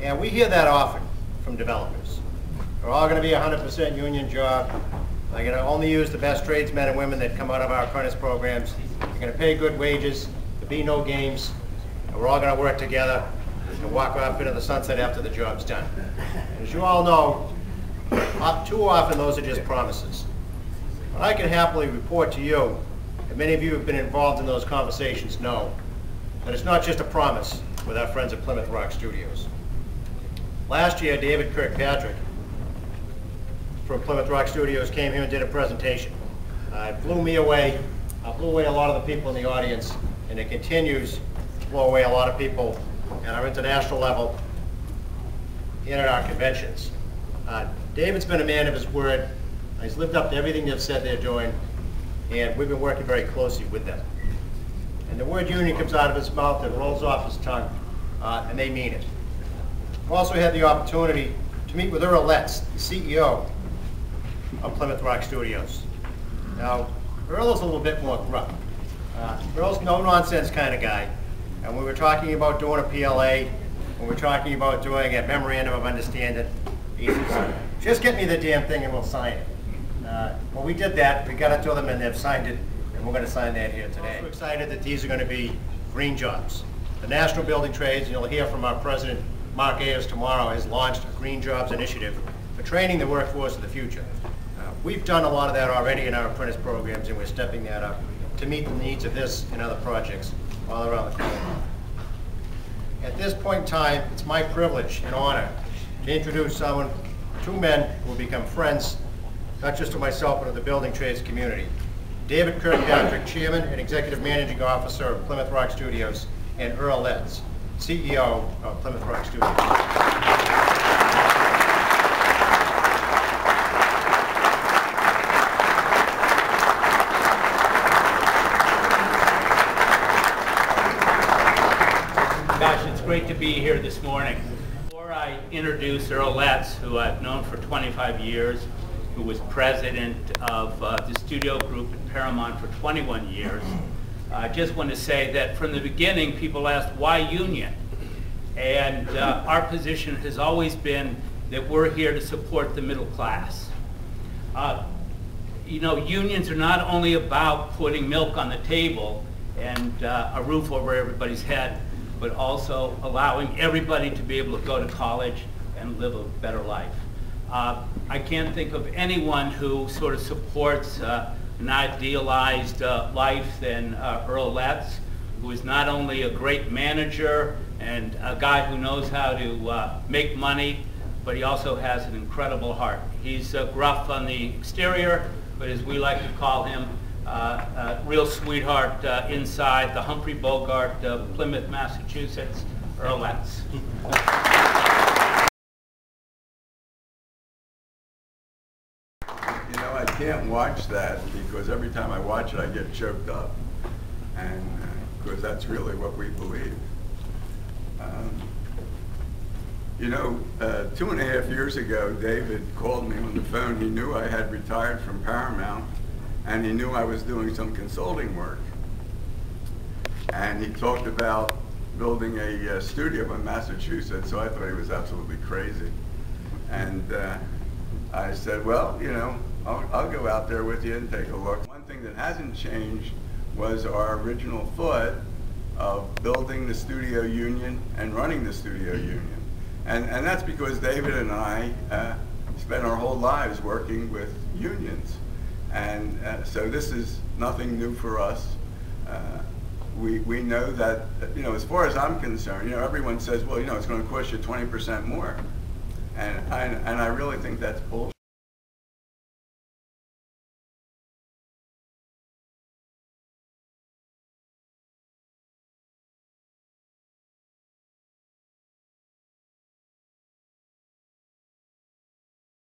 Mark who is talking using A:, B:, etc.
A: And we hear that often from developers. They're all going to be a 100% union job. They're going to only use the best tradesmen and women that come out of our apprentice programs. They're going to pay good wages. There'll be no games. And we're all going to work together and walk off into the sunset after the job's done. And as you all know, too often those are just promises. But I can happily report to you, and many of you have been involved in those conversations know, that it's not just a promise with our friends at Plymouth Rock Studios. Last year, David Kirkpatrick from Plymouth Rock Studios came here and did a presentation. It blew me away. It blew away a lot of the people in the audience, and it continues to blow away a lot of people at our international level and at our conventions. David's been a man of his word. He's lived up to everything they've said they're doing, and we've been working very closely with them. And the word union comes out of his mouth and rolls off his tongue, and they mean it. I've also had the opportunity to meet with Earl Letts, the CEO of Plymouth Rock Studios. Now, Earl is a little bit more gruff. Earl's a no-nonsense kind of guy. And we were talking about doing a PLA, when we're talking about doing a memorandum of understanding, he says, just get me the damn thing and we'll sign it. Well, we did that, we got it to them and they've signed it, and we're going to sign that here today. I'm excited that these are going to be green jobs. The National Building Trades, and you'll hear from our president, Mark Ayers, tomorrow, has launched a Green Jobs initiative for training the workforce of the future. We've done a lot of that already in our apprentice programs, and we're stepping that up to meet the needs of this and other projects all around the Commonwealth. At this point in time, it's my privilege and honor to introduce two men who will become friends, not just to myself, but of the building trades community. David Kirkpatrick, Chairman and Executive Managing Officer of Plymouth Rock Studios, and Earl Letts, CEO of Plymouth Rock Studios.
B: It's great to be here this morning. Before I introduce Earl Letts, who I've known for 25 years, who was president of the studio group at Paramount for 21 years, I just want to say that from the beginning people asked, why union? And our position has always been that we're here to support the middle class. You know, unions are not only about putting milk on the table and a roof over everybody's head, but also allowing everybody to be able to go to college and live a better life. I can't think of anyone who sort of supports an idealized life than Earl Letts, who is not only a great manager and a guy who knows how to make money, but he also has an incredible heart. He's gruff on the exterior, but as we like to call him, real sweetheart inside, the Humphrey Bogart of Plymouth, Massachusetts, Earl Letts.
C: You know, I can't watch that because every time I watch it I get choked up, and because that's really what we believe. You know, 2.5 years ago, David called me on the phone. He knew I had retired from Paramount, and he knew I was doing some consulting work. And he talked about building a studio in Massachusetts, so I thought he was absolutely crazy. And I said, well, you know, I'll go out there with you and take a look. One thing that hasn't changed was our original thought of building the studio union and running the studio union. And that's because David and I spent our whole lives working with unions. And so this is nothing new for us. We know that, you know, as far as I'm concerned, you know, everyone says, well, you know, it's going to cost you 20% more. And I really think that's bullshit.